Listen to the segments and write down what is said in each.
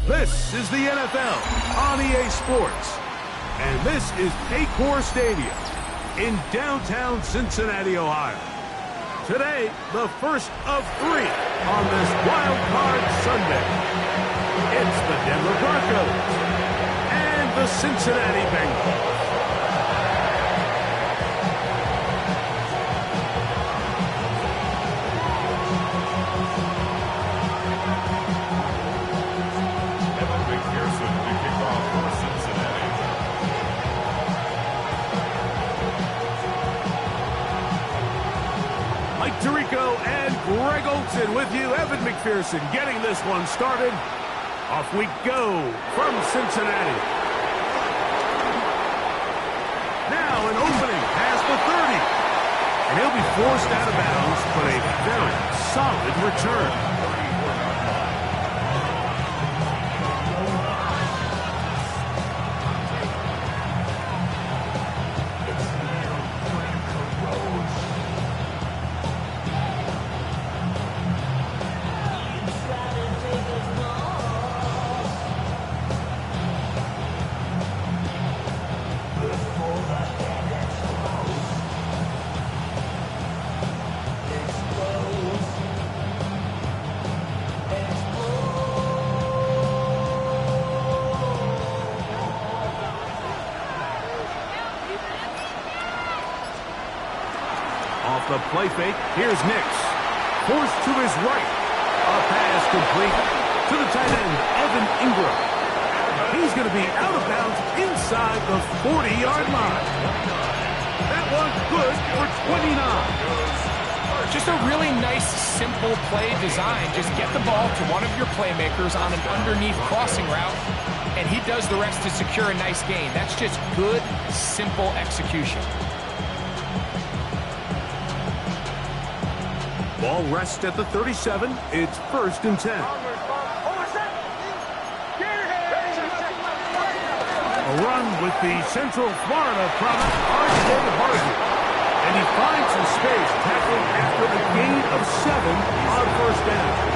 This is the NFL on EA Sports, and this is Paycor Stadium in downtown Cincinnati, Ohio. Today, the first of 3 on this Wild Card Sunday. It's the Denver Broncos and the Cincinnati Bengals. Tirico and Greg Olson with you. Evan McPherson getting this one started. Off we go from Cincinnati. Now an opening past the 30. And he'll be forced out of bounds, but a very solid return. The play fake. Here's Nix. Forced to his right. A pass complete to the tight end, Evan Ingram. He's going to be out of bounds inside the 40-yard line. That one good for 29. Just a really nice, simple play design. Just get the ball to one of your playmakers on an underneath crossing route, and he does the rest to secure a nice gain. That's just good, simple execution. Ball rests at the 37. It's 1st and 10. A run with the Central Florida product, R.J. Harvey. And he finds some space, tackling after a gain of 7 on 1st down.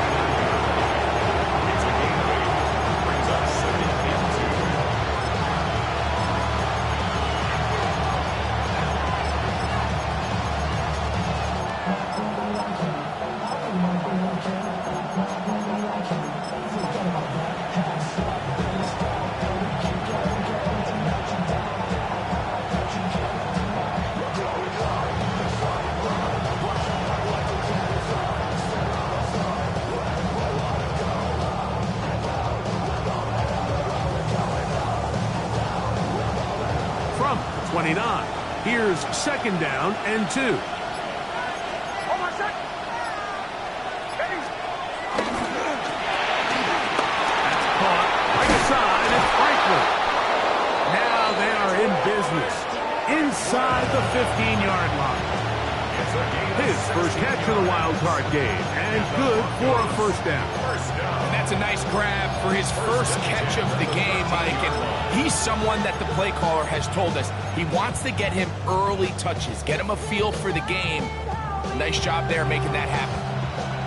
From 29. Here's 2nd down and 2. That's caught right aside at Franklin. Now they are in business inside the 15-yard line. His first catch of the wild card game, and good for a 1st down. And that's a nice grab for his first catch of the game, Mike. And he's someone that the play caller has told us he wants to get him early touches, get him a feel for the game. Nice job there making that happen.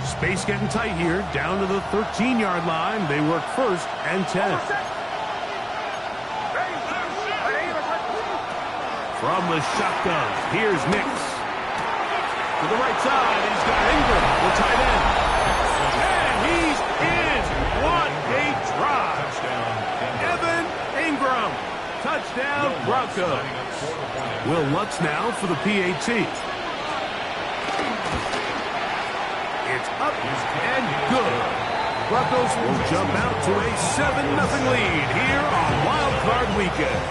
Space getting tight here, down to the 13-yard line. They work 1st and 10. From the shotgun, here's Nix. To the right side, he's got Ingram, the tight end. And he's in. What a drive. Evan Ingram. Touchdown, Broncos. Will Lutz now for the PAT. It's up and good. Broncos will jump out to a 7-0 lead here on Wild Card Weekend.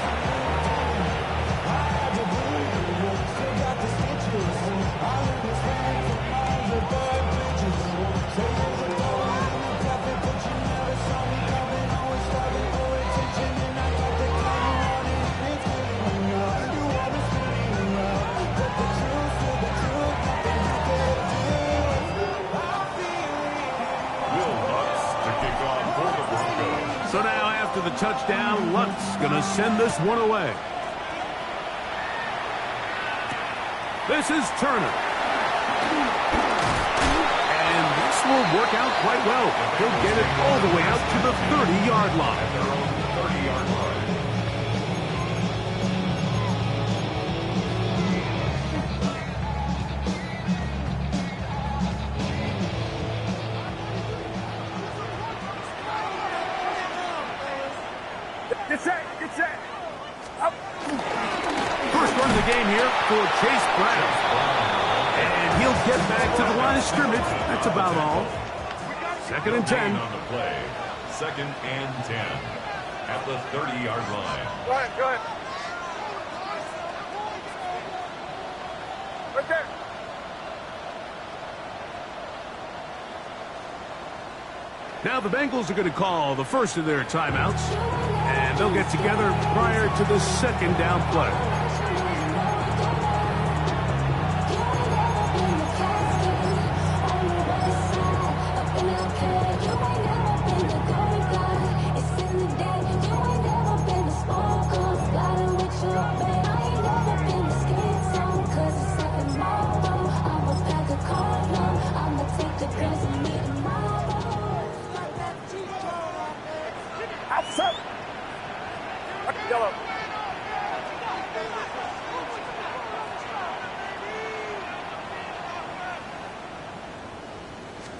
So now after the touchdown, Lutz going to send this one away. This is Turner. And this will work out quite well. He'll get it all the way out to the 30-yard line. Get set. Up. First run of the game here for Chase Brown. And he'll get back to the line of scrimmage. That's about all. Second and 10. On the play. Second and 10 at the 30-yard line. Go ahead. Right there. Now the Bengals are going to call the first of their timeouts, and they'll get together prior to the second down play. Outside. Yellow.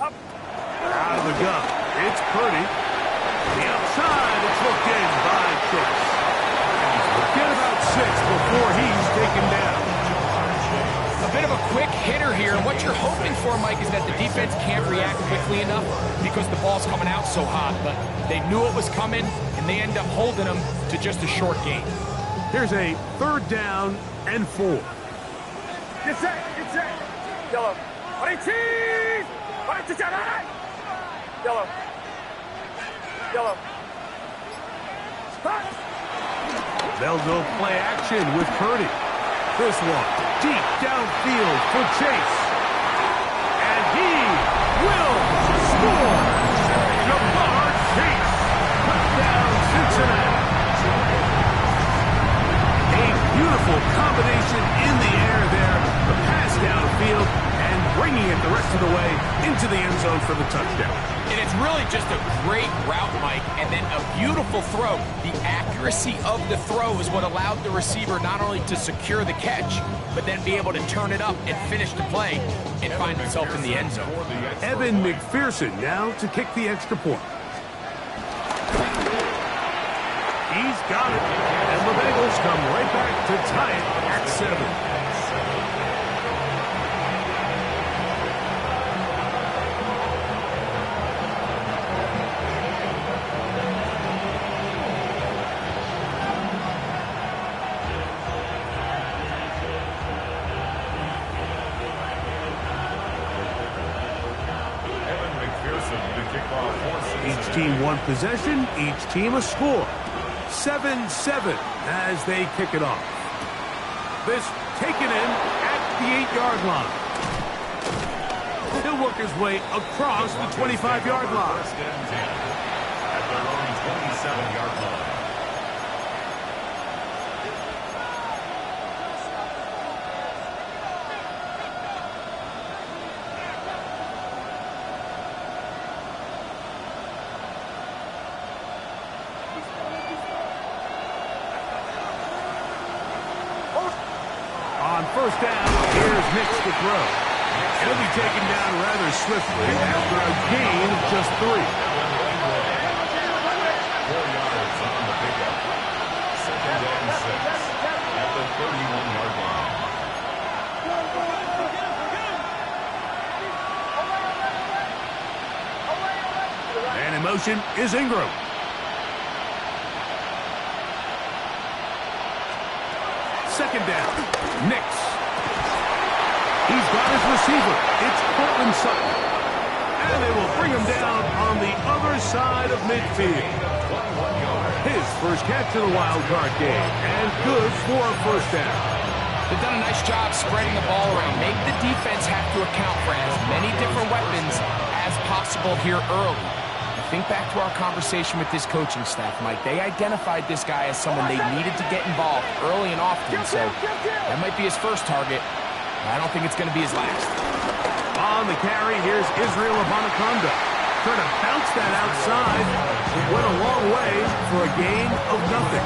Up. Out of the gun. It's Purdy. The outside. It's hooked in by Chase. Get about 6 before he's taken down. A bit of a quick hitter here. What you're hoping for, Mike, is that the defense can't react quickly enough because the ball's coming out so hot. But they knew it was coming, and they end up holding them to just a short gain. Here's a 3rd down and 4. Get set. Yellow. Yellow. Spot. They'll go play action with Purdy. This one deep downfield for Chase. And he will score. Jamar Chase. Touchdown, Cincinnati. A beautiful combination in the air there. The pass downfield and bringing it the rest of the way into the end zone for the touchdown. And it's really just a great route, Mike, and then a beautiful throw. The accuracy of the throw is what allowed the receiver not only to secure the catch, but then be able to turn it up and finish the play and find himself in the end zone. Evan McPherson now to kick the extra point. He's got it. And the Bengals come right back to tie it at 7. Each team one possession, each team a score. 7-7 as they kick it off. This taken in at the 8-yard line. He'll work his way across the 25-yard line. First and 10 at their own 27-yard line. On first down, here's Nix to throw. He'll be taken down rather swiftly after a gain of just 3. 4 yards on the pickup. Second and 6 at the 31-yard line. And in motion is Ingram. Second down, Nix. He's got his receiver. It's Cortland Sutton. And they will bring him down on the other side of midfield. His first catch of the wild card game. And good for a first down. They've done a nice job spreading the ball around. Make the defense have to account for as many different weapons as possible here early. Think back to our conversation with this coaching staff, Mike. They identified this guy as someone they needed to get involved early and often, so that might be his first target. I don't think it's going to be his last. On on the carry. Here's Israel Abanaconda. Trying to bounce that outside. It went a long way for a gain of nothing.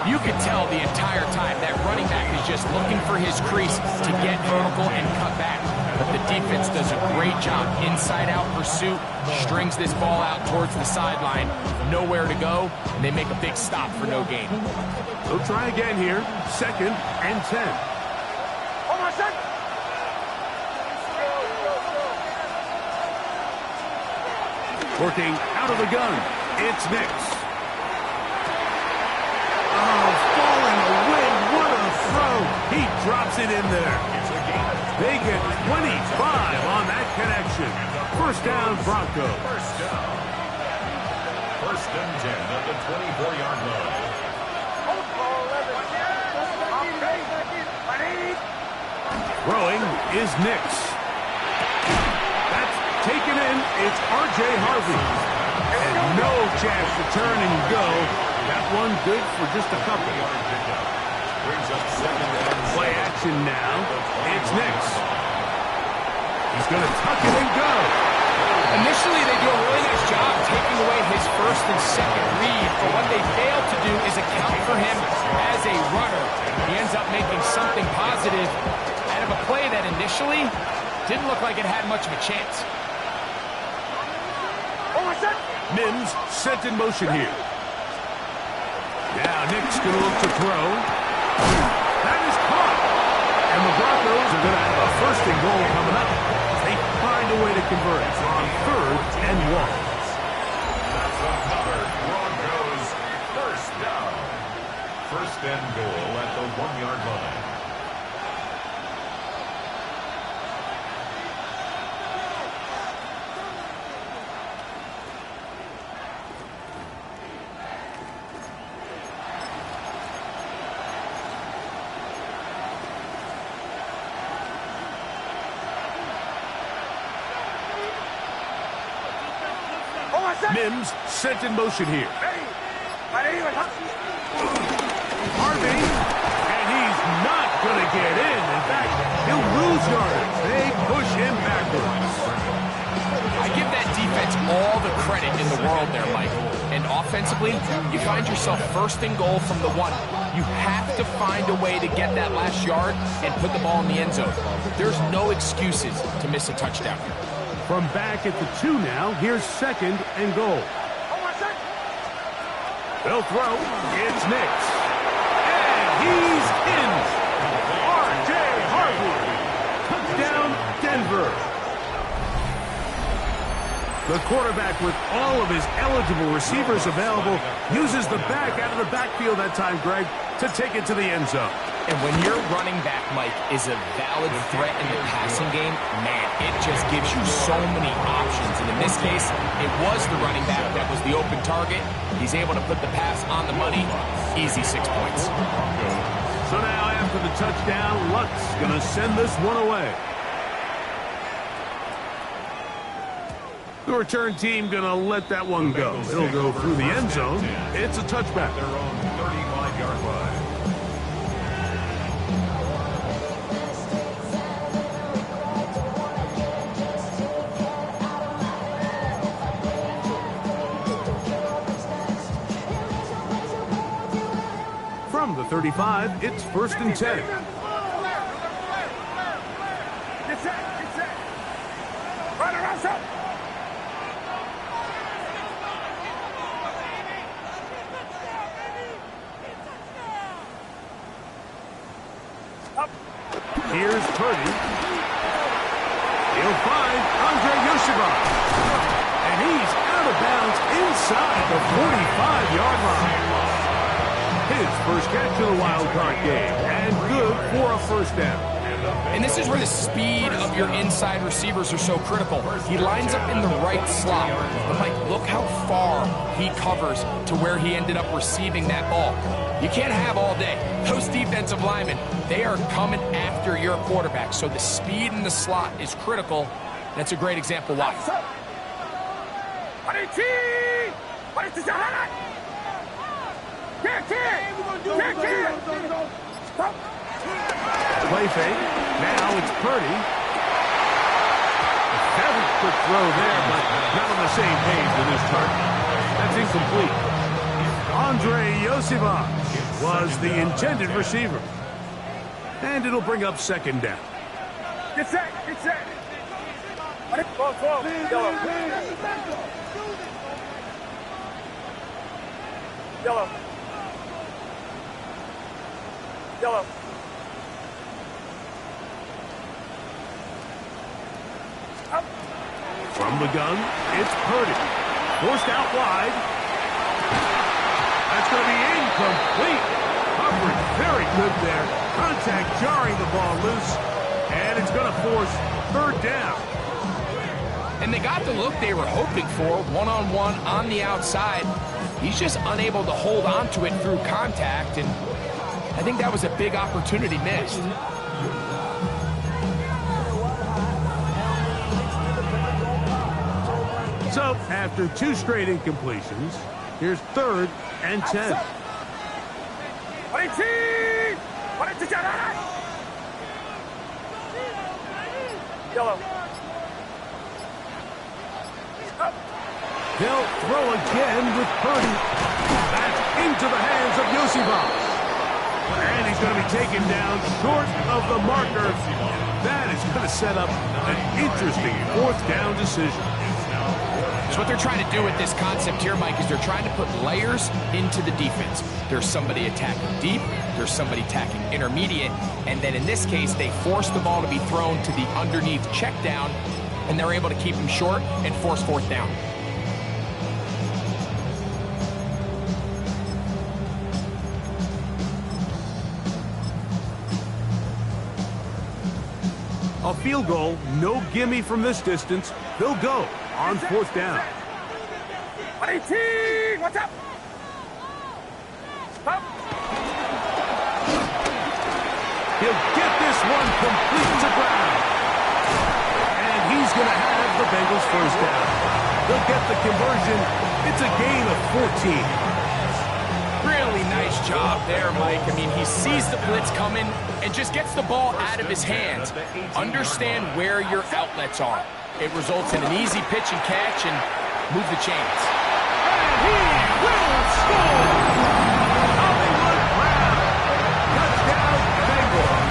You could tell the entire time that running back is just looking for his crease to get vertical and cut back. But the defense does a great job. Inside-out pursuit, strings this ball out towards the sideline. Nowhere to go, and they make a big stop for no gain. They'll try again here. 2nd and 10. Hold on a second. Working out of the gun. It's Nix. Oh, falling away. What a throw. He drops it in there. They get 25 on that connection. First down, Broncos. First down. 1st and 10 at the 24-yard line. Throwing is Nix. That's taken in. It's R.J. Harvey. And no chance to turn and go. That one good for just a couple. Brings up 2nd and 6. Play action now. It's Nix. He's going to tuck it and go. Initially, they do a really nice job taking away his 1st and 2nd read, but what they fail to do is account for him as a runner. He ends up making something positive out of a play that initially didn't look like it had much of a chance. Mims set in motion here. Now Nick's going to look to throw. That is caught. And the Broncos are going to have a 1st and goal coming up. They find a way to convert on 3rd and 1. That's another Broncos 1st down. 1st and goal at the 1-yard line. Mims set in motion here. Harvey, and he's not going to get in. In fact, he'll lose yardage. They push him backwards. I give that defense all the credit in the world there, Mike. And offensively, you find yourself 1st and goal from the 1. You have to find a way to get that last yard and put the ball in the end zone. There's no excuses to miss a touchdown. From back at the 2 now, here's 2nd and goal. They'll throw. It's Nix. And he's in. R.J. Harvey. Touchdown, Denver. The quarterback, with all of his eligible receivers available, uses the back out of the backfield that time, Greg, to take it to the end zone. And when your running back, Mike, is a valid threat in the passing game, man, it just gives you so many options. And in this case, it was the running back that was the open target. He's able to put the pass on the money. Easy 6 points. So now after the touchdown, Luck's going to send this one away. The return team going to let that one go. It'll go through the end zone. It's a touchback. Their own 35-yard line. From the 35, it's 1st and 10. Here's Purdy. He'll find Andre Yoshibara. And he's out of bounds inside the 45-yard line. His 1st catch of the wild card game. And good for a 1st down. And this is where the speed of your inside receivers are so critical. He lines up in the right slot. But Mike, look how far he covers to where he ended up receiving that ball. You can't have all day. Those defensive linemen, they are coming after your quarterback. So the speed in the slot is critical. That's a great example why. Play fake. Now it's Purdy. quick throw there, but not on the same page with his target. That's incomplete. Andre Yosivas was the intended receiver. And it'll bring up second down. Get set, get set. Ball 12, yellow. Yellow. Yellow. Up. From the gun, it's Purdy. Forced out wide. That's going to be incomplete. Coverage very good there. Contact jarring the ball loose. And it's going to force third down. And they got the look they were hoping for, one-on-one on the outside. He's just unable to hold on to it through contact, and I think that was a big opportunity missed. So, after 2 straight incompletions, here's 3rd and 10. Yellow. They'll throw again with Purdy. That's into the hands of Yosivas. And he's going to be taken down short of the marker. That is going to set up an interesting 4th down decision. So what they're trying to do with this concept here, Mike, is they're trying to put layers into the defense. There's somebody attacking deep, there's somebody attacking intermediate, and then in this case, they force the ball to be thrown to the underneath check down, and they're able to keep him short and force 4th down. A field goal, no gimme from this distance. They'll go on 4th down. 18, what's up? Up. He'll get this one complete to ground. And he's going to have the Bengals 1st down. They'll get the conversion. It's a gain of 14. Really nice job there, Mike. I mean, he sees the blitz coming and just gets the ball out of his hands. Understand where your outlets are. It results in an easy pitch and catch and move the chains. And he will score! Hollywood Brown! Touchdown, Bengals!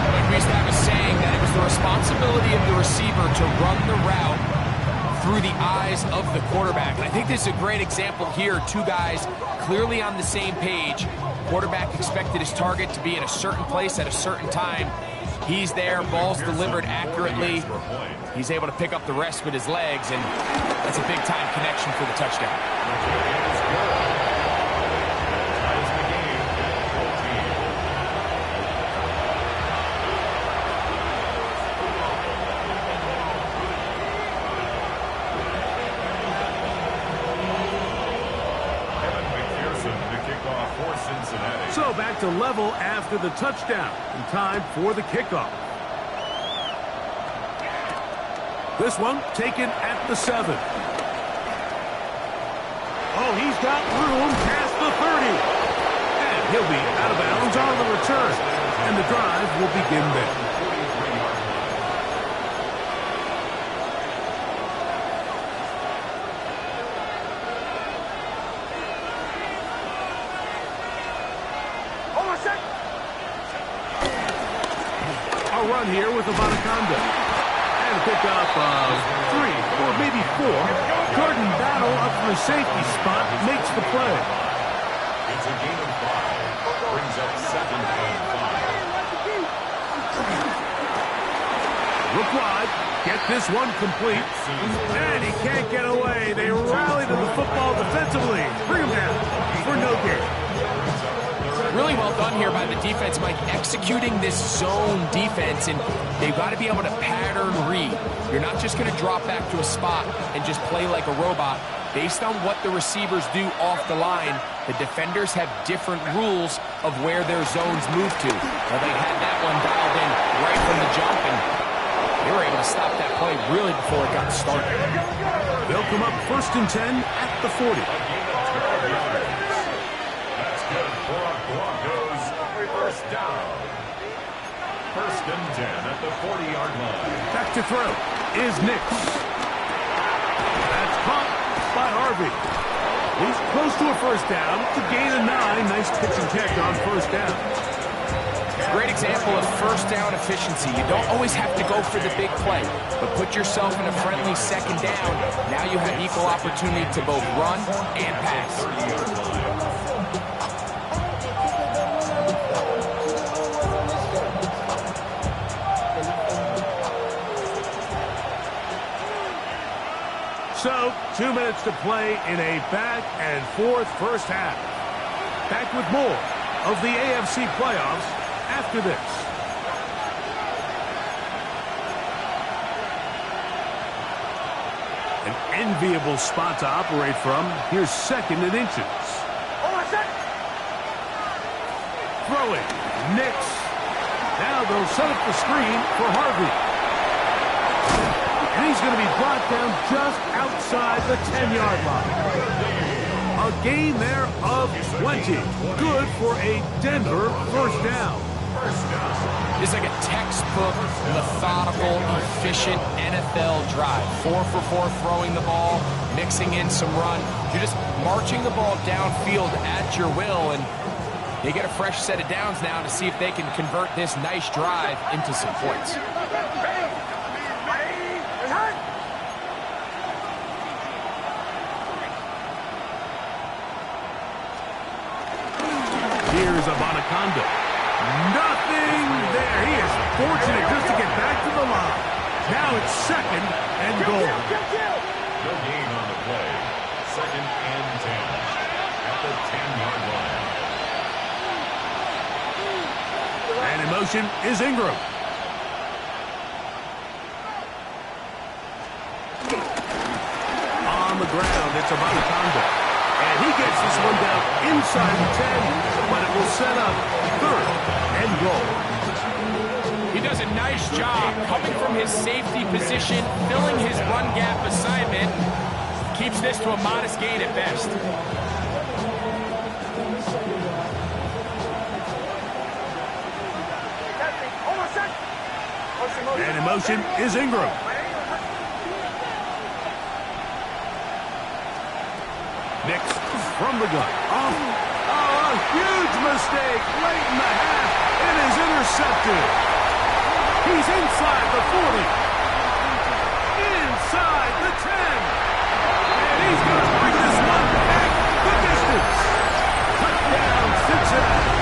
Like we used to have a saying that it was the responsibility of the receiver to run the route through the eyes of the quarterback. And I think this is a great example here. 2 guys clearly on the same page. Quarterback expected his target to be in a certain place at a certain time. He's there, ball's delivered accurately. He's able to pick up the rest with his legs, and that's a big-time connection for the touchdown. So back to level after the touchdown. In time for the kickoff. This one taken at the 7. Oh, he's got room past the 30. And he'll be out of bounds on the return. And the drive will begin there. Run here with Avanaconda. And a pickup of 3 or maybe 4. Jordan Battle up from the safety spot makes the play. It's a gain of 5. Brings up 2nd and 5. Look wide. Get this one complete. And he can't get away. They rally to the football defensively. Bring him down for no gain. Really well done here by the defense, Mike, executing this zone defense, and they've got to be able to pattern read. You're not just going to drop back to a spot and just play like a robot. Based on what the receivers do off the line, the defenders have different rules of where their zones move to. Well, they had that one dialed in right from the jump, and they were able to stop that play really before it got started. They'll come up 1st and 10 at the 40. That's good for a Broncos 1st down. First and 10 at the 40-yard line. Back to throw is Nix. That's caught by Harvey. He's close to a first down to gain a 9. Nice pitch and catch on first down. Great example of first down efficiency. You don't always have to go for the big play, but put yourself in a friendly second down. Now you have equal opportunity to both run and pass. 30-yard line. So, 2 minutes to play in a back-and-forth first half. Back with more of the AFC playoffs after this. An enviable spot to operate from. Here's second and inches. Throwing. Nix. Now they'll set up the screen for Harvey. And he's going to be brought down just outside the 10-yard line. A gain there of 20. Good for a Denver first down. It's like a textbook, methodical, efficient NFL drive. 4 for 4 throwing the ball, mixing in some run. You're just marching the ball downfield at your will, and they get a fresh set of downs now to see if they can convert this nice drive into some points. Here's Abanaconda. Nothing there. He is fortunate just to get back to the line. Now it's second and goal. No gain on the play. Second and 10 at the 10-yard line. And in motion is Ingram. On the ground, it's Abanaconda. And he gets this one down inside the 10, but it will set up third and goal. He does a nice job coming from his safety position, filling his run gap assignment. Keeps this to a modest gain at best. And in motion is Ingram. Nix from the gun. Oh, a huge mistake late in the half. It is intercepted. He's inside the 40. Inside the 10. And he's going to bring this one back the distance. Touchdown, Cincinnati.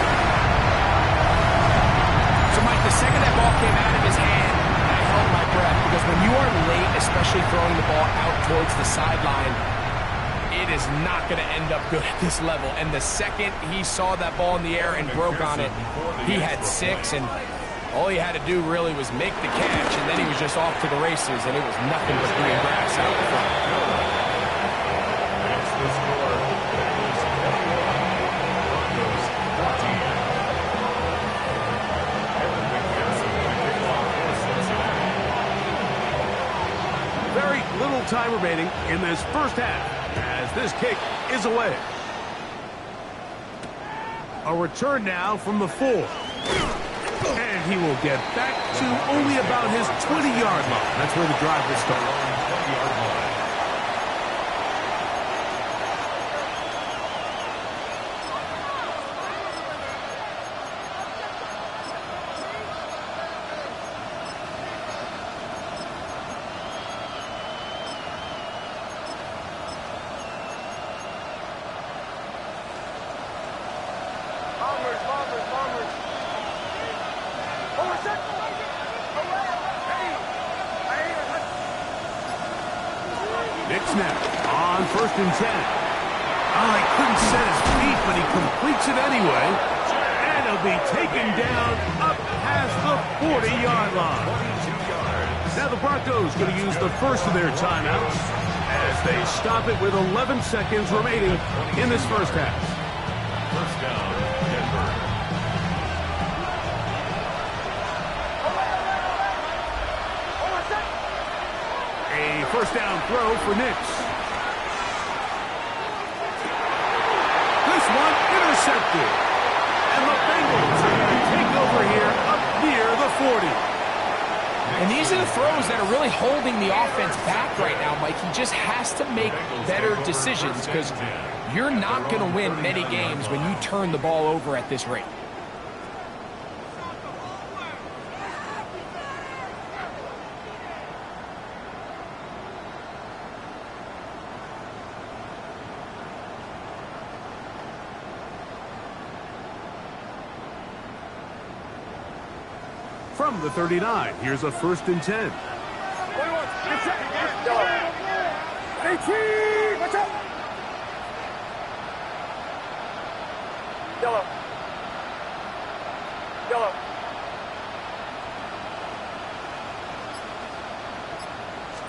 So, Mike, the second that ball came out of his hand, I held my breath, because when you are late, especially throwing the ball out towards the sideline, it is not going to end up good at this level. And the second he saw that ball in the air and broke on it, he had 6, and all he had to do really was make the catch, and then he was just off to the races, and it was nothing but green grass out in front. That's the score. Broncos 14. Evan McPherson with the kickoff for Cincinnati. Very little time remaining in this first half as this kick is away. A return now from the 4. And he will get back to only about his 20-yard line. That's where the drive will start. 20-yard line. Nix now on first and 10. Oh, he couldn't set his feet, but he completes it anyway. And he'll be taken down up past the 40-yard line. Now the Broncos going to use the first of their timeouts as they stop it with 11 seconds remaining in this first half. First down, Denver. A first down throw for Nix. This one intercepted. And the Bengals are going to take over here up near the 40. And these are the throws that are really holding the offense back right now, Mike. He just has to make better decisions because you're not going to win many games when you turn the ball over at this rate. From the 39, here's a 1st and 10. 18, watch out! Yellow. Yellow.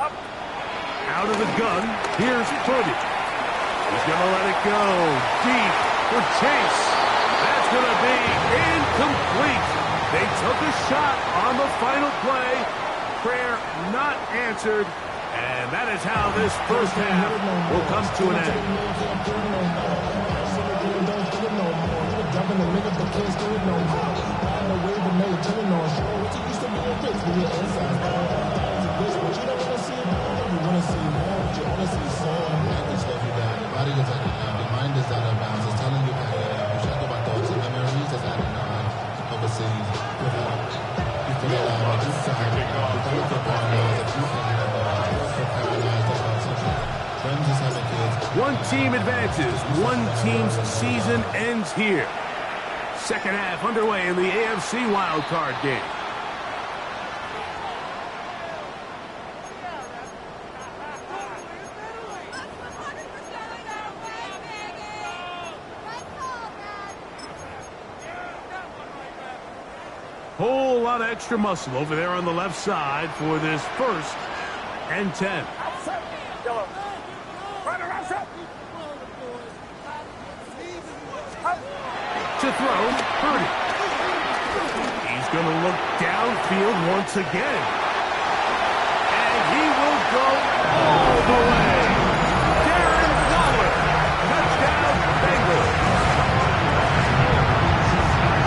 Up. Out of the gun, here's Purdy. He's going to let it go deep for Chase. That's going to be incomplete. They took a shot on the final play. Prayer not answered. And that is how this first half will come to an end. One team advances. One team's season ends here. Second half underway in the AFC wildcard game. Whole lot of extra muscle over there on the left side for this 1st and 10. Outside. Yellow. Right around outside. To throw, Purdy. He's going to look downfield once again. And he will go all the way. Darren Waller. Touchdown, Bengals.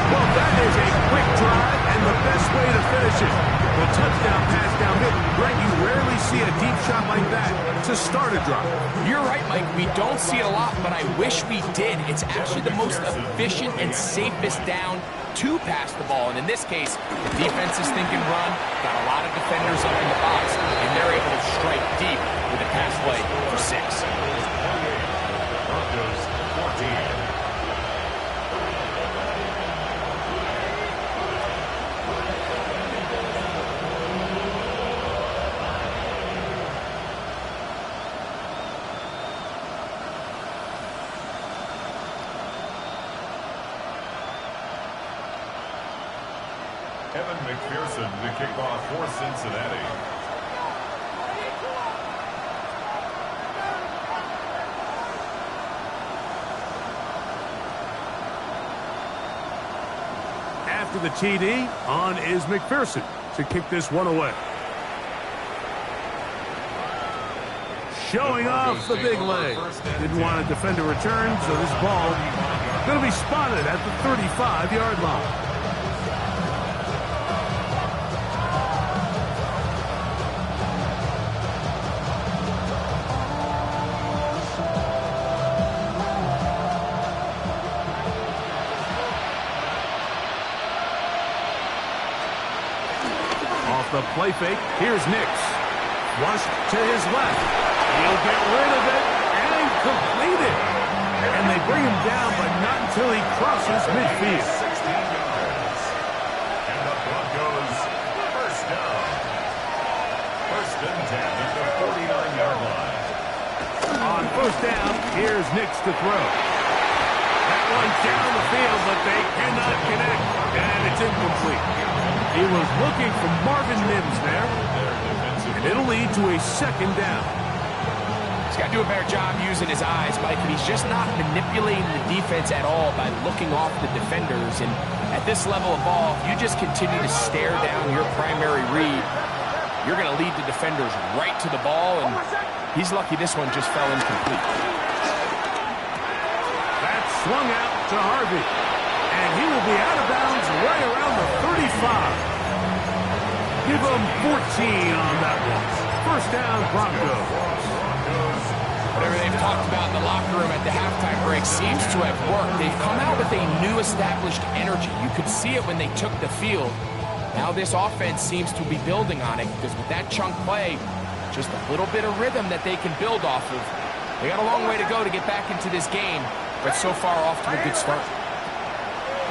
Well, that is a quick drive and the best way to finish it. The touchdown pass downfield. Greg, you rarely see a deep shot like that to start a drive. You're right, Mike. We don't see it a lot, but I wish we did. It's actually the most efficient and safest down to pass the ball. And in this case, the defense is thinking run, got a lot of defenders up in the box, and they're able to strike deep with a pass play for 6. Broncos 14. Evan McPherson to kick off for Cincinnati. After the TD, on is McPherson to kick this one away. Showing off the big leg. Didn't want a defender return, so this ball going to be spotted at the 35-yard line. The play fake. Here's Nix. Flushed to his left. He'll get rid of it and complete it. And they bring him down, but not until he crosses midfield. 16 yards. And the Broncos first down. 1st and 10 at the 49-yard line. On 1st down, here's Nix to throw. That one down the field, but they cannot connect. And it's incomplete. He was looking for Marvin Mims there, and it'll lead to a 2nd down. He's got to do a better job using his eyes, Mike, and he's just not manipulating the defense at all by looking off the defenders. And at this level of ball, if you just continue to stare down your primary read, you're going to lead the defenders right to the ball, and he's lucky this one just fell incomplete. That's swung out to Harvey. And he will be out of bounds right around the 35. Give them 14 on that one. First down, Broncos. Whatever they've talked about in the locker room at the halftime break seems to have worked. They've come out with a new established energy. You could see it when they took the field. Now this offense seems to be building on it because with that chunk play, just a little bit of rhythm that they can build off of. They got a long way to go to get back into this game, but so far off to a good start.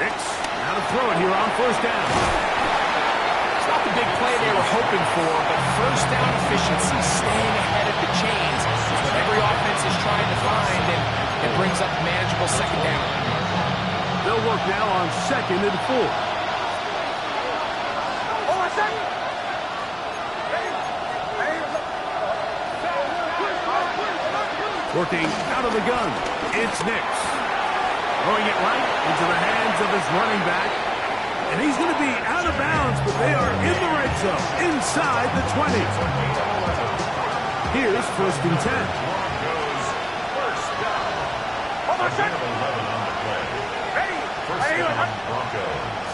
Hicks, now to throw it here on first down. It's not the big play they were hoping for, but first down efficiency, staying ahead of the chains, is what every offense is trying to find, and it brings up manageable second down. They'll work now on 2nd and 4. Working out of the gun, it's Nix. Throwing it right into the hands of his running back. And he's going to be out of bounds, but they are in the red zone, inside the 20. Here's 1st and 10. Broncos first down. A gain of 11 on the play. First down, Broncos.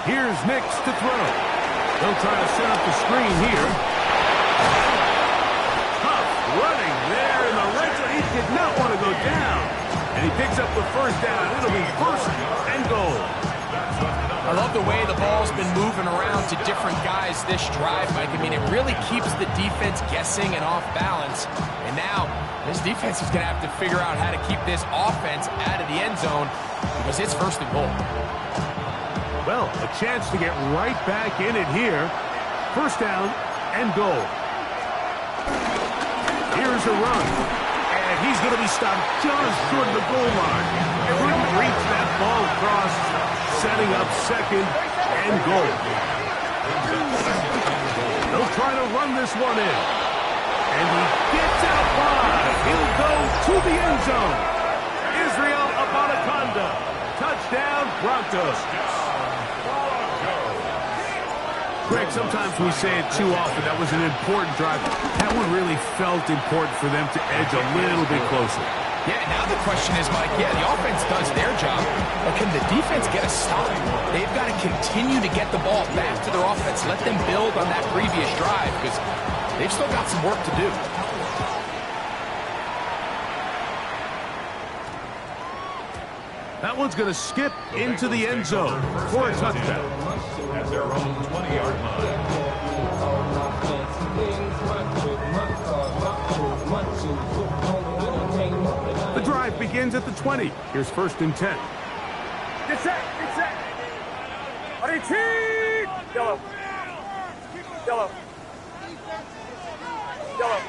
Here's Nix to throw. They'll try to set up the screen here. Tough running there in the red zone. He did not want to go down. And he picks up the first down. It'll be 1st and goal. I love the way the ball's been moving around to different guys this drive, Mike. I mean, it really keeps the defense guessing and off balance. And now, this defense is going to have to figure out how to keep this offense out of the end zone because it's 1st and goal. Well, a chance to get right back in it here. 1st down and goal. Here's a run. And he's going to be stopped just short of the goal line. Couldn't reach that ball across, setting up 2nd and goal. They'll try to run this one in. And he gets out wide. He'll go to the end zone. Israel Abanikanda. Touchdown, Broncos. Greg, sometimes we say it too often. That was an important drive. That one really felt important for them to edge a little bit closer. Yeah, now the question is, Mike, yeah, the offense does their job, but can the defense get a stop? They've got to continue to get the ball back to their offense. Let them build on that previous drive because they've still got some work to do. That one's going to skip into the end zone for a touchdown. At their own 20-yard line. The drive begins at the 20. Here's 1st and 10. Get set, get set. Ready, team. Yellow. Yellow. Yellow.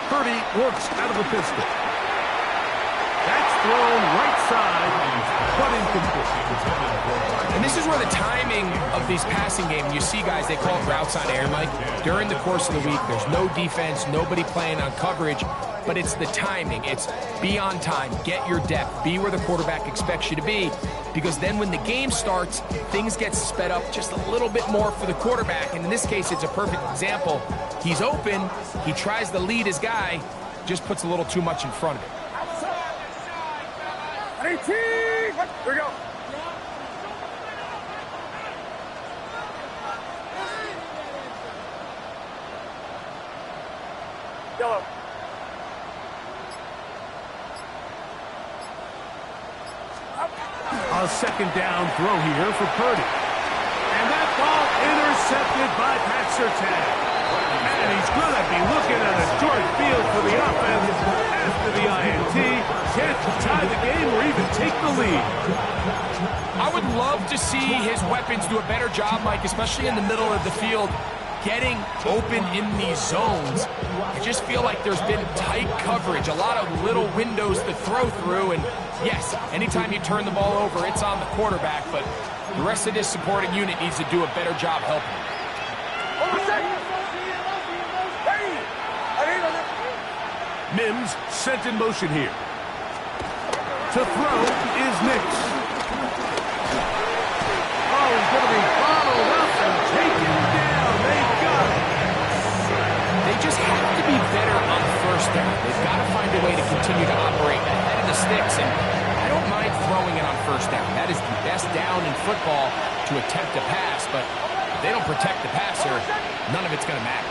Purdy works out of the pistol. That's thrown right side, but incomplete. And this is where the timing of these passing games, you see guys, they call it routes on air, Mike. During the course of the week, there's no defense, nobody playing on coverage, but it's the timing. It's be on time, get your depth, be where the quarterback expects you to be, because then when the game starts, things get sped up just a little bit more for the quarterback. And in this case, it's a perfect example. He's open, he tries to lead his guy, just puts a little too much in front of him. Ready, team. Here we go. Yellow. A 2nd down throw here for Purdy. And that ball intercepted by Pat Surtain. And he's going to be looking at a short field for the offense after the INT. Chance to tie the game or even take the lead. I would love to see his weapons do a better job, Mike, especially in the middle of the field, getting open in these zones. I just feel like there's been tight coverage, a lot of little windows to throw through, and yes, anytime you turn the ball over, it's on the quarterback, but the rest of this supporting unit needs to do a better job helping. Mims sent in motion here. To throw is Nix. Oh, he's going to be followed up and taken down. They've got it. They just have to be better on 1st down. They've got to find a way to continue to operate ahead sticks, and I don't mind throwing it on first down. That is the best down in football to attempt a pass, but if they don't protect the passer, none of it's going to matter.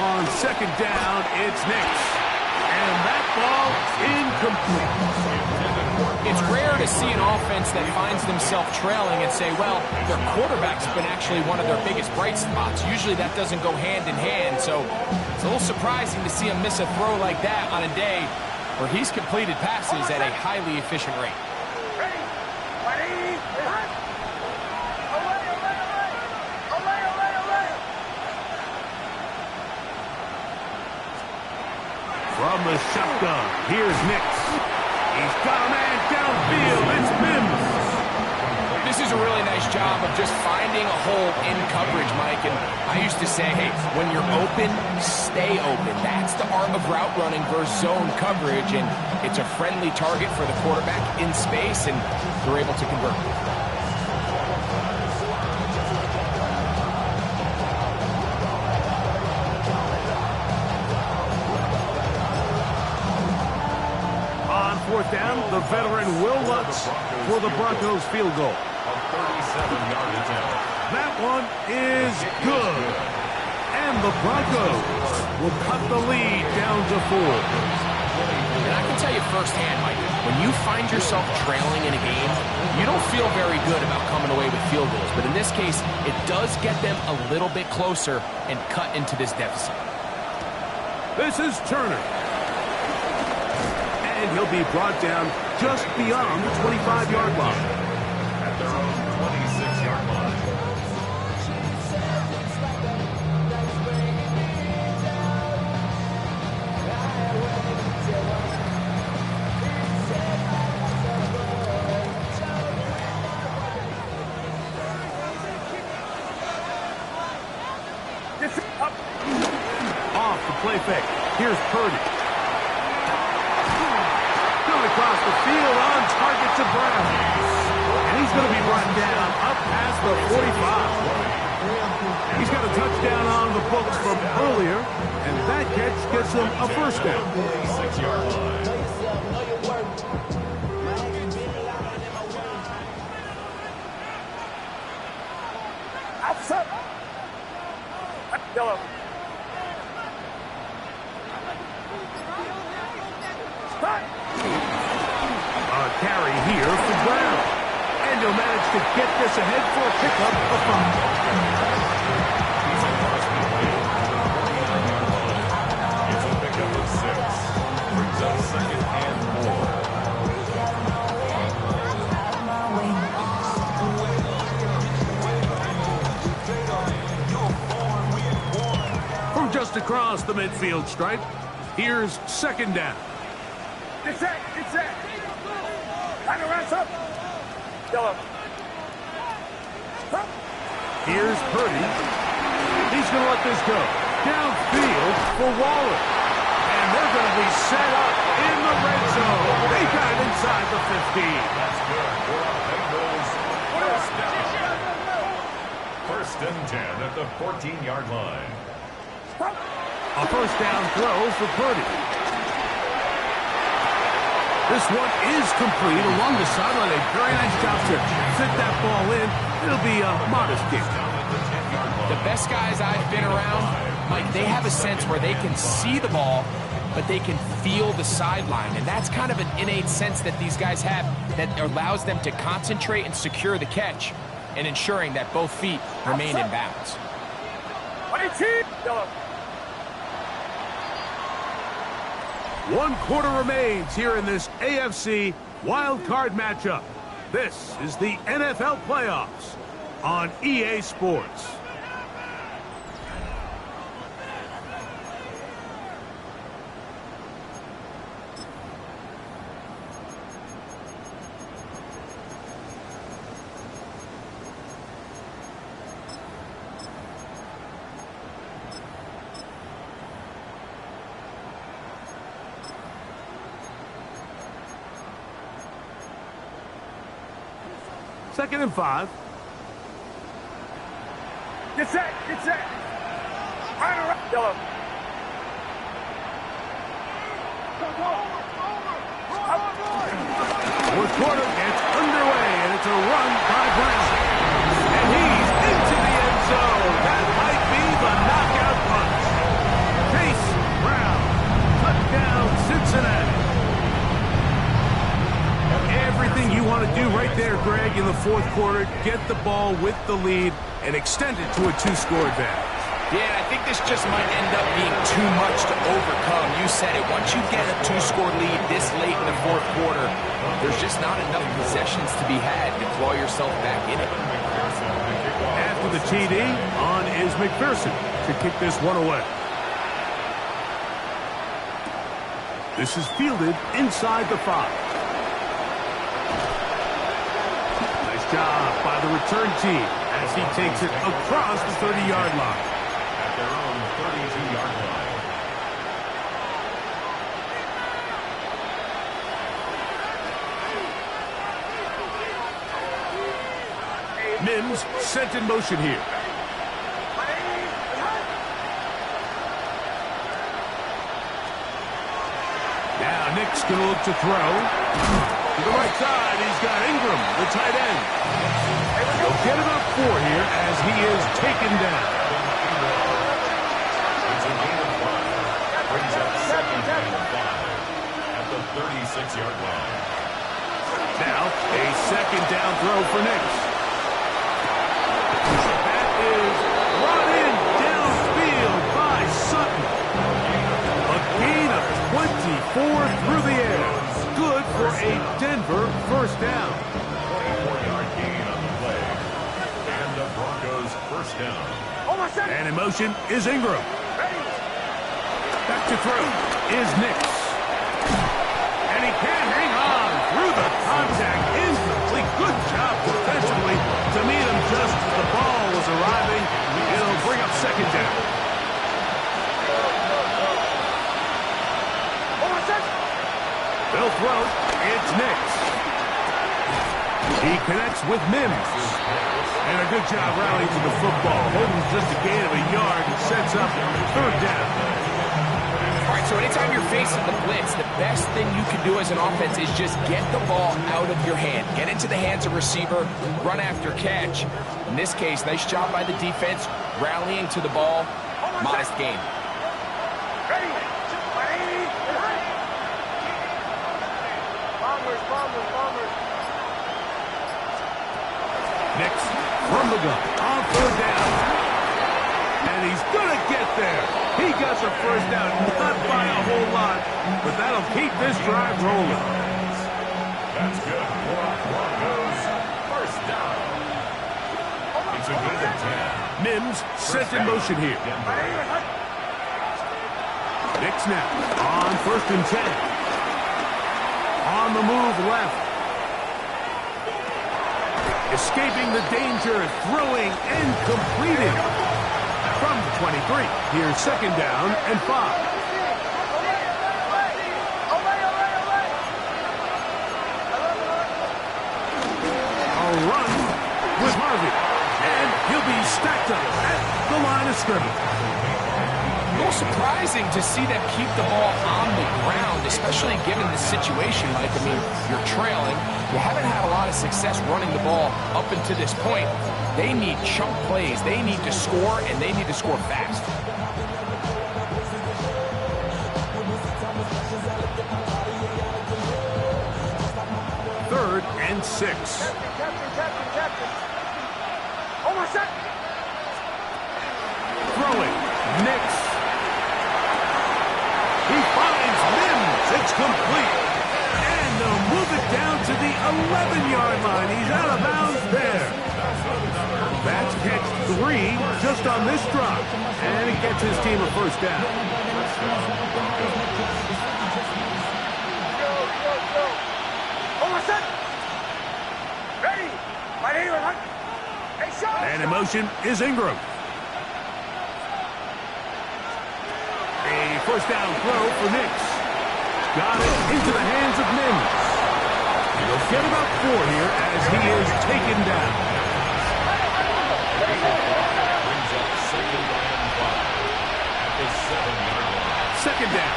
On second down, it's Nix. And that ball incomplete. It's rare to see an offense that finds themselves trailing and say, well, their quarterback's been actually one of their biggest bright spots. Usually that doesn't go hand in hand, so it's a little surprising to see him miss a throw like that on a day where he's completed passes at a highly efficient rate. From the shotgun, here's Nix. He's got a man downfield. It's Mims. This is a really nice job of just finding a hole in coverage, Mike. And I used to say, hey, when you're open, stay open. That's the art of route running versus zone coverage. And it's a friendly target for the quarterback in space, and they're able to convert. Fourth down, the veteran Will Lutz for the Broncos field goal. A 37-yard attempt. That one is good. And the Broncos will cut the lead down to 4. And I can tell you firsthand, Mike, when you find yourself trailing in a game, you don't feel very good about coming away with field goals. But in this case, it does get them a little bit closer and cut into this deficit. This is Turner. And he'll be brought down just beyond the 25-yard line. At their own 26-yard line. Off the play fake. Here's Purdy. Across the field on target to Brown. And he's going to be brought down up past the 45. He's got a touchdown on the books from earlier, and that catch gets him a first down. 6-yard line. Outside. Yellow. Carry here for Brown. And he'll manage to get this ahead for a pickup of 5. He's across the field. 49-yard line. It's a pickup of 6. Brings up second and 4. From just across the midfield stripe, here's second down. It's that. It's that. Time to rise up. Yellow. Here's Purdy. He's going to let this go. Downfield for Waller. And they're going to be set up in the red zone. They got it inside the 15. That's good. For our Bengals. First down. First and 10 at the 14-yard line. A first down throw for Purdy. This one is complete along the sideline. A very nice job to fit that ball in. It'll be a modest kick. The best guys I've been around, Mike, they have a sense where they can see the ball, but they can feel the sideline. And that's kind of an innate sense that these guys have that allows them to concentrate and secure the catch and ensuring that both feet remain in bounds. 22. Yellow. 1 quarter remains here in this AFC wild card matchup. This is the NFL playoffs on EA Sports. Second and 5. Get set. Get set. Right around. Yellow. Fourth quarter gets underway, and it's a run by Brown. And he's into the end zone. That might be the knockout punch. Chase Brown, touchdown Cincinnati. Everything you want to do right there, Greg, in the fourth quarter, get the ball with the lead and extend it to a two-score advantage. Yeah, I think this just might end up being too much to overcome. You said it. Once you get a two-score lead this late in the fourth quarter, there's just not enough possessions to be had to claw yourself back in it. After the TD, on is McPherson to kick this one away. This is fielded inside the 5. Nice job by the return team as he takes it across the 30-yard line. At their own 32-yard line. Mims sent in motion here. Now Nick's going to look to throw. To the right side, he's got Ingram, the tight end. He'll get about 4 here as he is taken down. It's a gain of 5. Brings up second down and 5 at the 36-yard line. Now a second down throw for Nick. That is brought in downfield by Sutton. A gain of 24 through the air. Good for a Denver first down. 24-yard gain on the play. And the Broncos first down. And in motion is Ingram. Back to throw is Nix. And he can't hang on through the contact. Incomplete. Good job defensively to meet him just as the ball was arriving. It'll bring up second down. They'll throw. It's Nix. He connects with Mims. And a good job rallying to the football. Holding just a gain of a yard and sets up third down. All right, so anytime you're facing the blitz, the best thing you can do as an offense is just get the ball out of your hand. Get into the hands of receiver, run after catch. In this case, nice job by the defense, rallying to the ball. Modest gain. Nix from the gun on third down. And he's going to get there. He got the first down, not by a whole lot, but that'll keep this drive rolling. That's good for Broncos first down. It's a gain of 10. Mims set in motion here. Nix now on first and 10. On the move left. Escaping the danger, throwing and completing. From the 23, here's second down and 5. A run with Harvey. And he'll be stacked up at the line of scrimmage. A little surprising to see them keep the ball on the ground, especially given the situation, Mike. I mean, you're trailing. You haven't had a lot of success running the ball up until this point. They need chunk plays. They need to score, and they need to score fast. Third and 6. Throwing. Nix. He finds Mims. It's complete. And they'll move it down to the 11-yard line. He's out of bounds there. That's catch 3 just on this drop. And it gets his team a first down. And in motion is Ingram. A first down throw for Nix. Got it into the hands of Mims. He'll get about 4 here as he is taken down. Brings up second and 5 at the 7-yard line. Second down.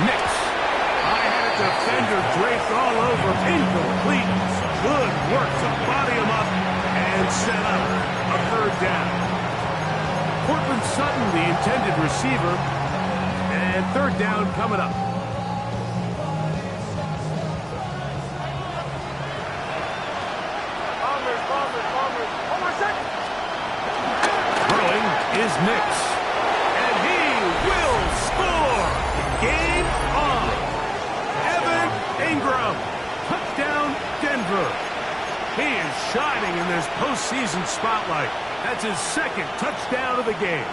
Nix on defender draped all over. Incomplete. Good work to body him up and set up a third down. Cortland Sutton, the intended receiver. And third down coming up. Throwing is Nix. And he will score. Game on. Evan Ingram. Touchdown, Denver. He is shining in this postseason spotlight. That's his second touchdown of the game.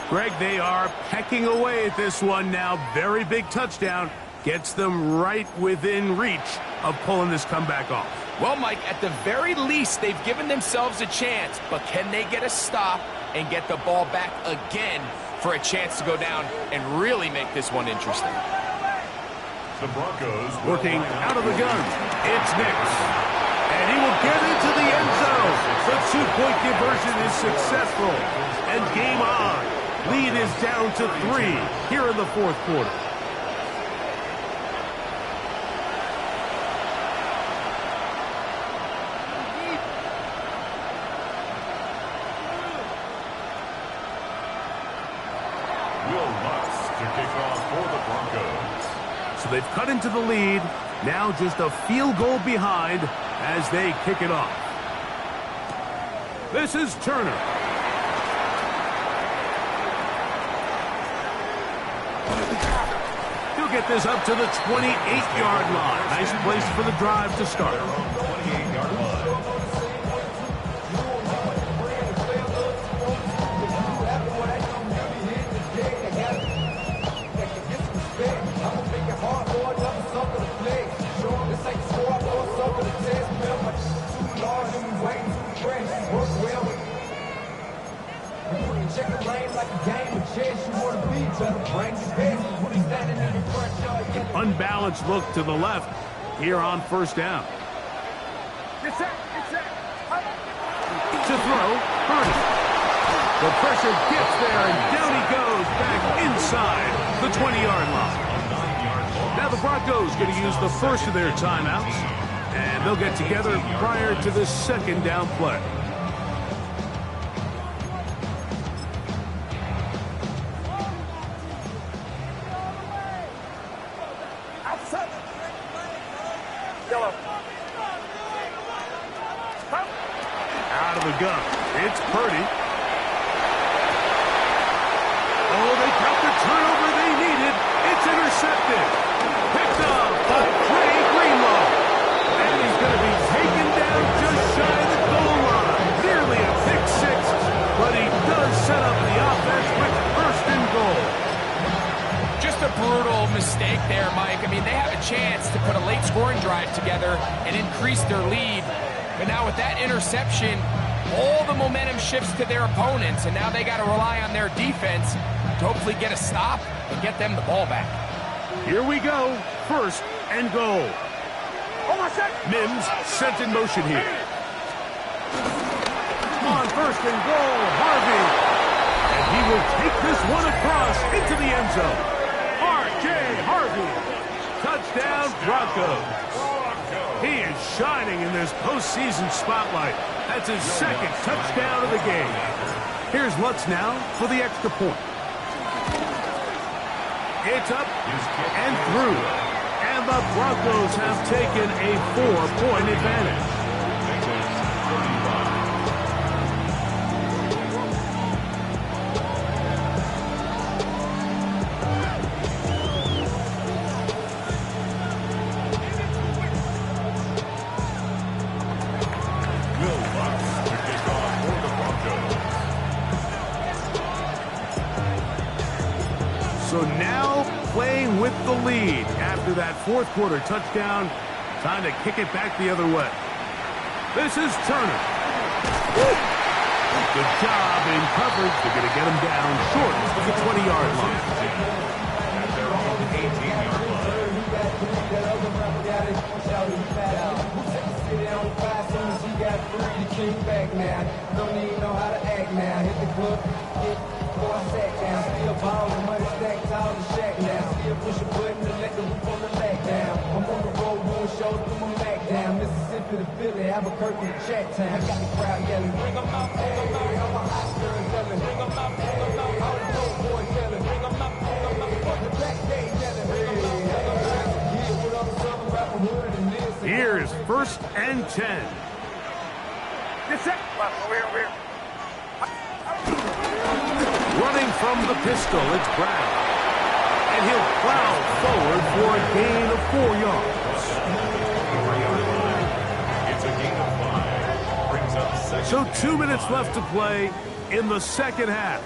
Greg, they are pecking away at this one now. Very big touchdown. Gets them right within reach of pulling this comeback off. Well, Mike, at the very least, they've given themselves a chance. But can they get a stop and get the ball back again for a chance to go down and really make this one interesting? The Broncos working out of the gun. It's Nix. And he will get into the end zone. The two-point conversion is successful. And game on. Lead is down to 3 here in the fourth quarter. to kick off for the Broncos. So they've cut into the lead. Now just a field goal behind as they kick it off. This is Turner. He'll get this up to the 28-yard line. Nice place for the drive to start. 28-yard line. Unbalanced look to the left here on first down. Get set, get set. To throw, Purdy. The pressure gets there, and down he goes back inside the 20-yard line. Now the Broncos going to use the first of their timeouts, and they'll get together prior to the second down play. Out of the gun. It's Purdy. Oh, they got the turnover they needed. It's intercepted. Picked up by Trey Greenlaw. And he's going to be taken down just shy of the goal line. Nearly a pick six, but he does set up the offense with first and goal. Just a brutal mistake there, Mike. I mean, they have a chance to put a late scoring drive together and increase their lead. But now with that interception, all the momentum shifts to their opponents, and now they got to rely on their defense to hopefully get a stop and get them the ball back. Here we go. First and goal. Mims sent in motion here. On first and goal, Harvey. And he will take this one across into the end zone. R.J. Harvey. Touchdown, Broncos. He is shining in this postseason spotlight. That's his second touchdown of the game. Here's Lutz now for the extra point. It's up and through. And the Broncos have taken a 4-point advantage. So now playing with the lead after that fourth quarter touchdown. Time to kick it back the other way. This is Turner. Good job in coverage. They're going to get him down short of the 20-yard line. They're on the 18-yard push a button to let the roof on the back down. I'm on the road doing shows, put my back down. Mississippi to Philly, Albuquerque to Chattown. I got the crowd yelling, bring 'em out, bring 'em out. All my hot girls yelling, bring 'em out, bring 'em out. All the dope boys yelling, bring 'em out, bring 'em out. Fuck the back day yelling, bring 'em out, bring 'em out. Yeah, what up, Southern rapper hood and this. Here's 1st and 10. Get set. Over here. Running from the pistol, it's Brown. And he'll plow forward for a gain of 4 yards. It's a gain of 5. Brings up second. So 2 minutes left to play in the second half.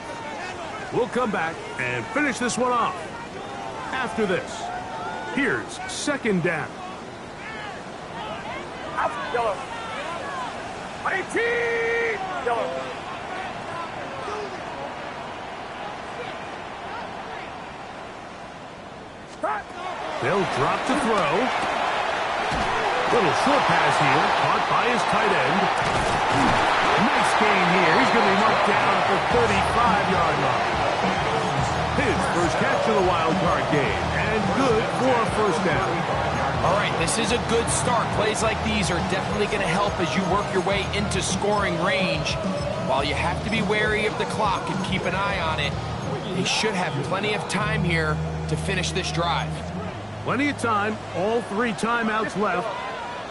We'll come back and finish this one off. After this, here's 2nd down. Out. Yellow. 18. Yellow. They'll drop to throw. Little short pass here, caught by his tight end. Nice gain here. He's going to be marked down at the 35-yard line. His first catch of the wild card game, and good for a 1st down. All right, this is a good start. Plays like these are definitely going to help as you work your way into scoring range. While you have to be wary of the clock and keep an eye on it, he should have plenty of time here to finish this drive. Plenty of time, all 3 timeouts left.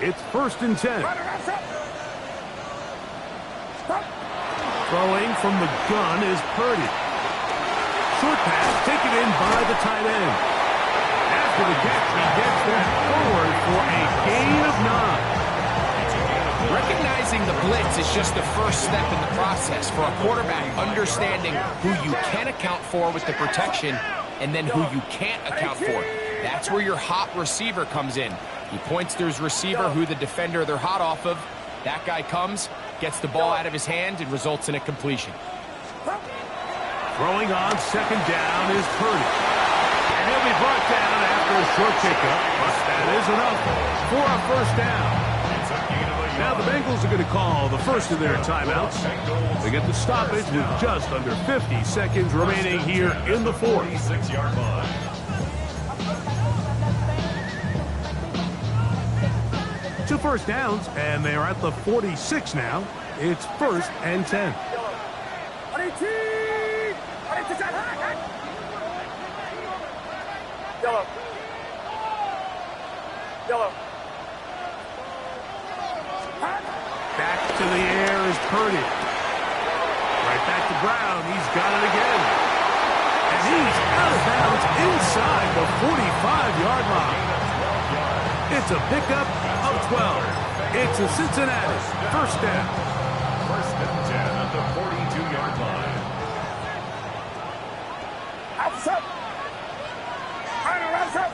It's 1st and 10. Throwing from the gun is Purdy. Short pass taken in by the tight end. After the catch, he gets that forward for a gain of 9. Recognizing the blitz is just the first step in the process for a quarterback, understanding who you can account for with the protection and then who you can't account for. That's where your hot receiver comes in. He points to his receiver, who the defender they're hot off of. That guy comes, gets the ball out of his hand, and results in a completion. Throwing on 2nd down is Purdy. And he'll be brought down after a short pickup, but that is enough for a 1st down. It's a gain of a Now the yard. Bengals are going to call the first of their timeouts. They get the stoppage with just under 50 seconds remaining here in the 4th. 46-yard line. 2 first downs, and they are at the 46 now. It's 1st and 10. 18. Yellow. Yellow. Back to the air is Purdy. Right back to Brown. He's got it again. And he's out of bounds inside the 45-yard line. It's a pickup of 12. It's a Cincinnati 1st down. 1st and 10 at the 42-yard line. Outside. Outside.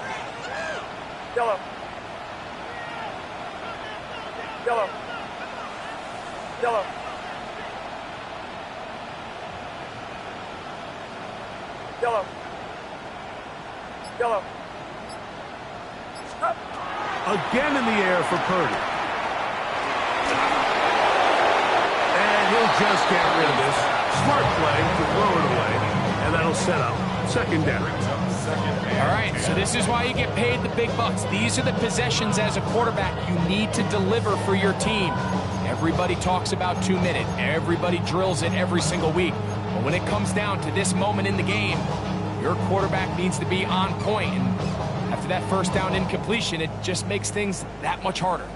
Yellow. Yellow. Yellow. Yellow. Yellow. Again in the air for Purdy. And he'll just get rid of this. Smart play to throw it away. And that'll set up 2nd down. All right, so this is why you get paid the big bucks. These are the possessions as a quarterback you need to deliver for your team. Everybody talks about 2 minutes. Everybody drills it every single week. But when it comes down to this moment in the game, your quarterback needs to be on point. And after that 1st down incompletion, it just makes things that much harder.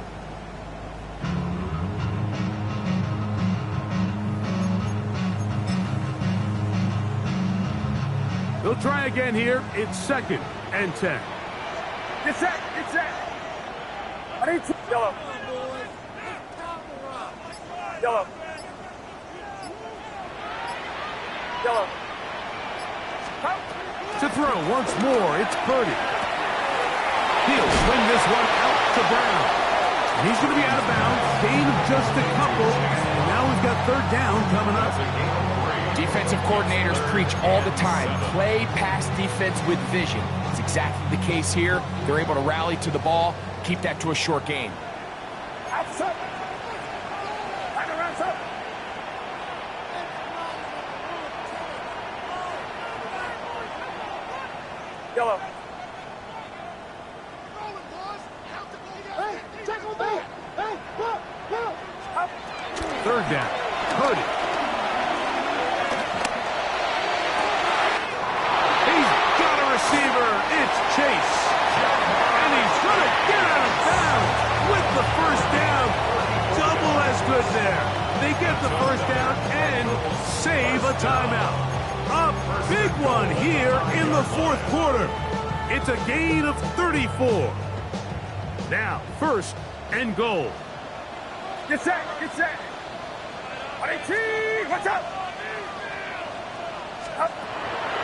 They'll try again here. It's 2nd and 10. Get set. Get set. 18. Yellow. Yellow. Yellow. To throw once more, it's Purdy. He'll swing this one out to Brown. And he's going to be out of bounds. Gain of just a couple. And now we've got 3rd down coming up. Defensive coordinators preach all the time, play pass defense with vision. It's exactly the case here. They're able to rally to the ball, keep that to a short gain. Outside. Back around, sir. Yellow. third down. Purdy. He's got a receiver. It's Chase. And he's going to get out of bounds with the first down. Double as good there. They get the first down and save a timeout. A big one here in the fourth quarter. It's a gain of 34. Now, first and goal. Get set, get set. 18, watch out. Up.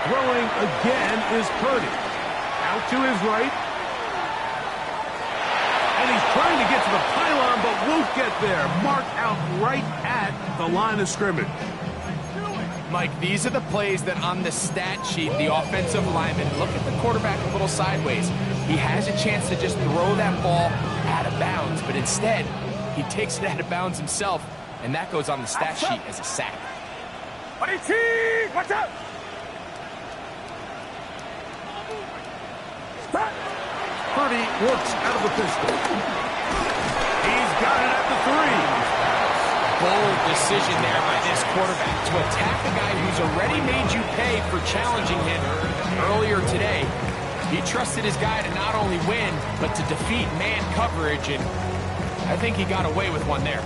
Throwing again is Purdy. Out to his right. And he's trying to get to the pylon, but won't get there. Marked out right at the line of scrimmage. Mike, these are the plays that on the stat sheet, the offensive lineman, look at the quarterback a little sideways. He has a chance to just throw that ball out of bounds, but instead, he takes it out of bounds himself, and that goes on the stat sheet as a sack. 18, watch out. Stop. Purdy works out of the pistol. He's got it at the 3. Bold decision there by this quarterback to attack a guy who's already made you pay for challenging him earlier today. He trusted his guy to not only win, but to defeat man coverage, and I think he got away with one there.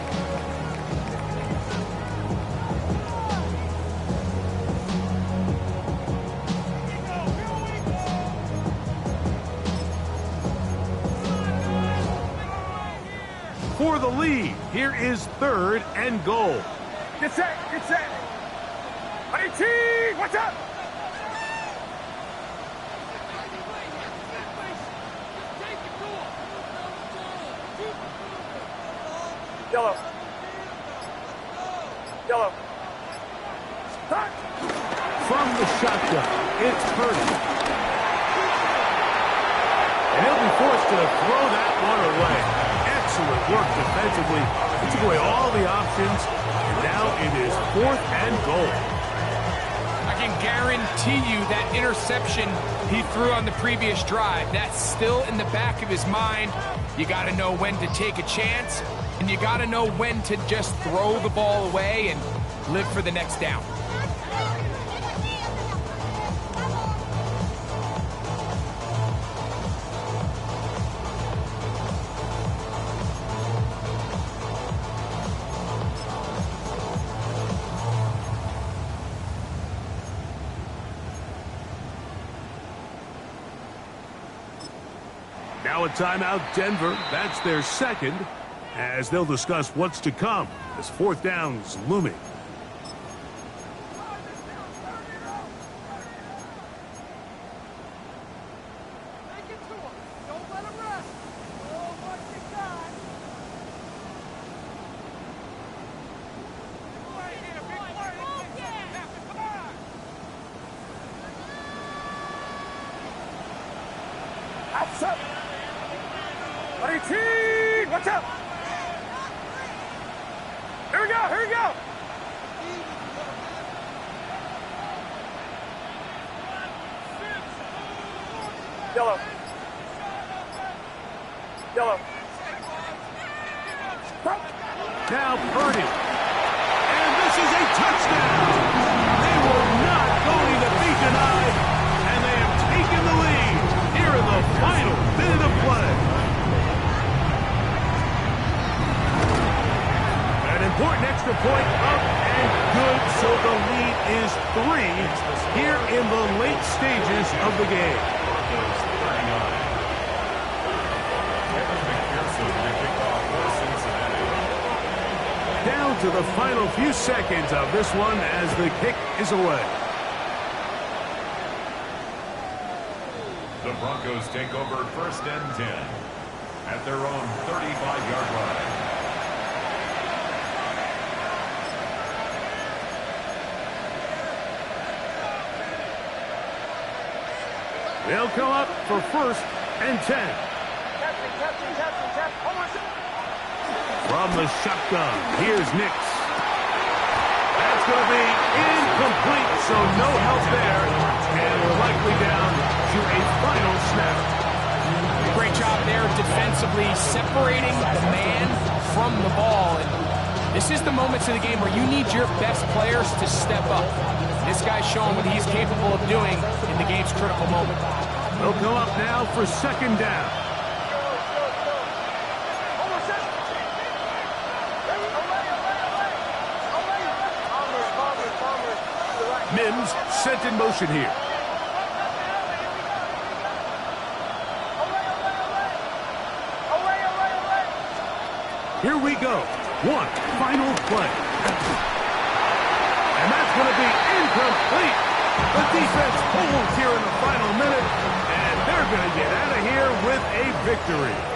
For the lead, here is third and goal. Get set, get set. 18, watch out. Yellow. Yellow. Start. From the shotgun, it's Purdy. And he'll be forced to throw that one away. Excellent work defensively. He took away all the options, and now it is fourth and goal. I can guarantee you that interception he threw on the previous drive, that's still in the back of his mind. You got to know when to take a chance, and you got to know when to just throw the ball away and live for the next down. Now a timeout, Denver. That's their second, as they'll discuss what's to come as fourth down's looming. Outside. 18, watch out. Here we go, here we go. Yellow. Yellow. Stop. Now Purdy. And this is a touchdown. They were not going to be denied, and they have taken the lead here in the final minute of play. An important extra point up and good, so the lead is 3 here in the late stages of the game. Down to the final few seconds of this one as the kick is away. The Broncos take over first and 10 at their own 35-yard line. They'll come up for first and 10. From the shotgun, here's Nix. That's going to be incomplete, so no help there. And we're likely down to a final snap. Great job there defensively, separating the man from the ball. And This is the moments of the game where you need your best players to step up. This guy's showing what he's capable of doing in the game's critical moment. They'll come up now for second down. Mims sent in motion here. Here we go. One final play. And that's going to be incomplete. The defense holds here in the final minute, and they're going to get out of here with a victory.